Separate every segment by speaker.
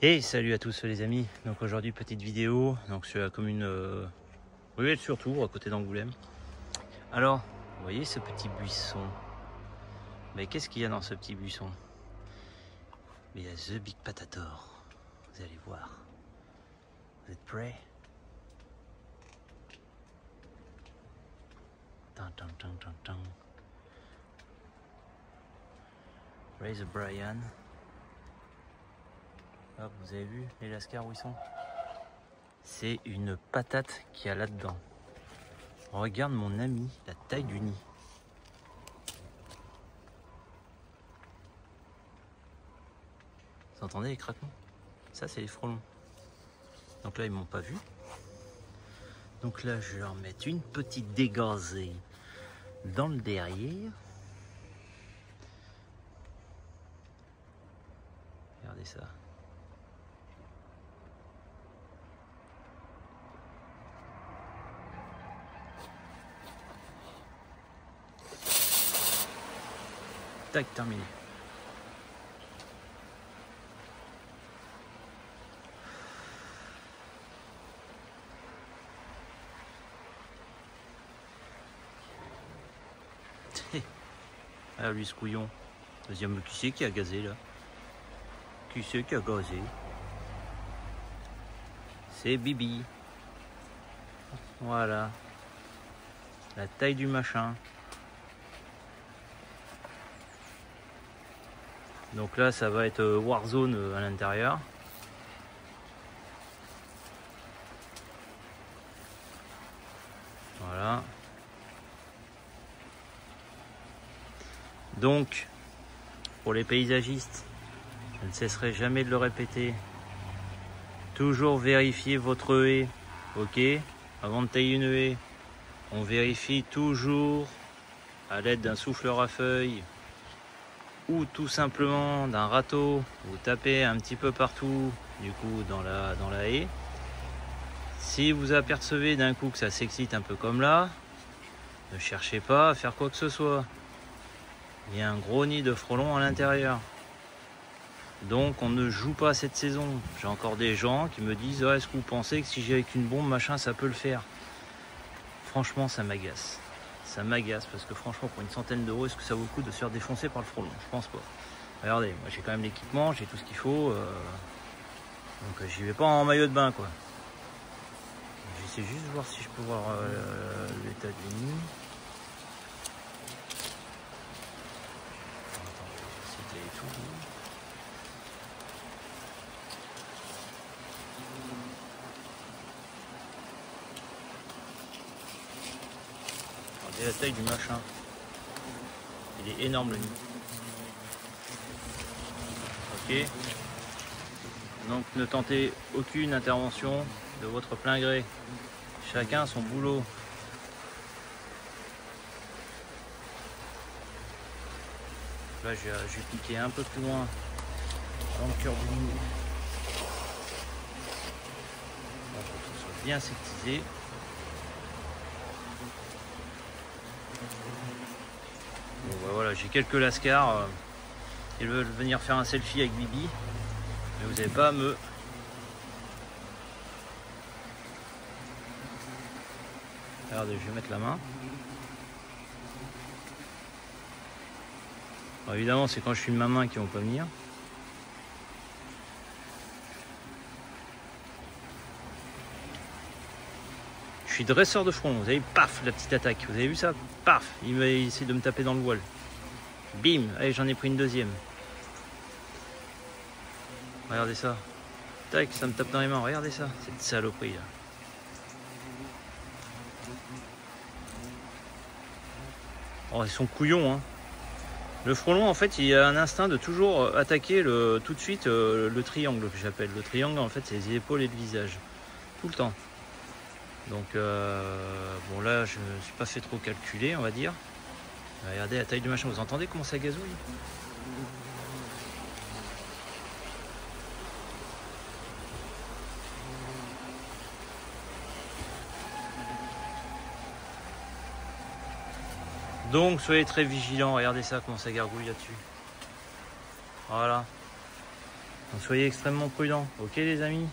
Speaker 1: Et salut à tous les amis, donc aujourd'hui petite vidéo sur la commune ruelle sur Tours, à côté d'Angoulême. Alors, vous voyez ce petit buisson? Mais qu'est-ce qu'il y a dans ce petit buisson? Il y a The Big Patator, vous allez voir. Vous êtes prêts? Raise Brian. Hop, vous avez vu les lascars où ils sont? C'est une patate qu'il y a là-dedans. Regarde mon ami, la taille du nid. Vous entendez les craquements? Ça, c'est les frelons. Donc là, ils m'ont pas vu. Donc là, je vais leur mettre une petite dégazée dans le derrière. Regardez ça. Tac, terminé. Ah lui ce couillon. Deuxième, qui c'est qui a gazé là? Qui c'est qui a gazé? C'est Bibi. Voilà. La taille du machin. Donc là ça va être Warzone à l'intérieur. Voilà. Donc, pour les paysagistes, je ne cesserai jamais de le répéter, toujours vérifier votre haie, ok? Avant de tailler une haie, on vérifie toujours à l'aide d'un souffleur à feuilles ou tout simplement d'un râteau. Vous tapez un petit peu partout, du coup, dans la haie. Si vous apercevez d'un coup que ça s'excite un peu comme là, ne cherchez pas à faire quoi que ce soit. Il y a un gros nid de frelons à l'intérieur. Donc on ne joue pas cette saison. J'ai encore des gens qui me disent oh, est-ce que vous pensez que si j'ai avec une bombe machin ça peut le faire? Franchement ça m'agace. Ça m'agace parce que franchement pour une centaine d'euros, est-ce que ça vaut le coup de se faire défoncer par le frelon? Je pense pas. Regardez, moi j'ai quand même l'équipement, j'ai tout ce qu'il faut. Donc j'y vais pas en maillot de bain quoi. J'essaie juste de voir si je peux voir l'état du nid. Regardez la taille du machin. Il est énorme le nid. Ok. Donc ne tentez aucune intervention de votre plein gré. Chacun son boulot. Là je vais piquer un peu plus loin dans le cœur du nid. Pour que tout soit bien sectisé. Bon, bah voilà, j'ai quelques lascars. Ils veulent venir faire un selfie avec Bibi. Mais vous n'avez pas à me... Regardez, je vais mettre la main. Alors, évidemment, c'est quand je filme ma main qu'ils vont pas venir. Je suis dresseur de front. Vous avez paf, la petite attaque. Vous avez vu ça? Paf, il essaie de me taper dans le voile. Bim, allez, j'en ai pris une deuxième. Regardez ça. Tac, ça me tape dans les mains. Regardez ça. Cette saloperie là. Oh, ils sont couillons, hein. Le frelon, en fait, il a un instinct de toujours attaquer tout de suite le triangle que j'appelle. Le triangle, en fait, c'est les épaules et le visage. Tout le temps. Donc, bon, là, je ne suis pas fait trop calculer, on va dire. Regardez la taille du machin. Vous entendez comment ça gazouille? Donc soyez très vigilants, regardez ça comment ça gargouille là-dessus. Voilà. Donc soyez extrêmement prudents, ok les amis.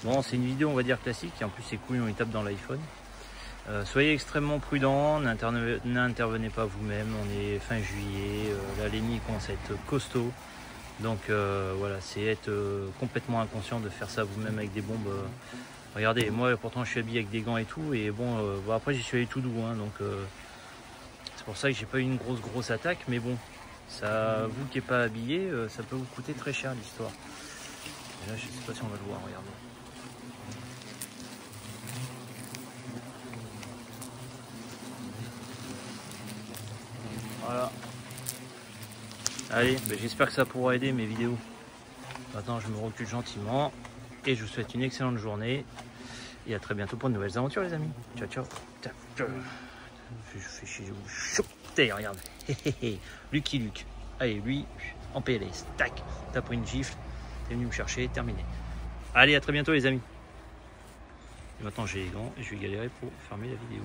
Speaker 1: Bon, c'est une vidéo on va dire classique, et en plus c'est cool, on y tape dans l'iPhone. Soyez extrêmement prudents, n'intervenez pas vous-même, on est fin juillet, là les nids commencent à être costauds. Donc voilà, c'est être complètement inconscient de faire ça vous-même avec des bombes. Regardez, moi pourtant je suis habillé avec des gants et tout, et bon, après j'y suis allé tout doux, hein, donc c'est pour ça que j'ai pas eu une grosse attaque, mais bon, ça, vous qui n'êtes pas habillé, ça peut vous coûter très cher l'histoire. Là je sais pas si on va le voir, regardez. Voilà. Allez, ben j'espère que ça pourra aider mes vidéos. Maintenant je me recule gentiment et je vous souhaite une excellente journée et à très bientôt pour de nouvelles aventures les amis. Ciao ciao. Je fais chier, je vous choper, regarde. Lucky Luke. Allez, lui en PLS. Tac, t'as pris une gifle, t'es venu me chercher, terminé. Allez, à très bientôt les amis. Et maintenant j'ai les gants et je vais galérer pour fermer la vidéo.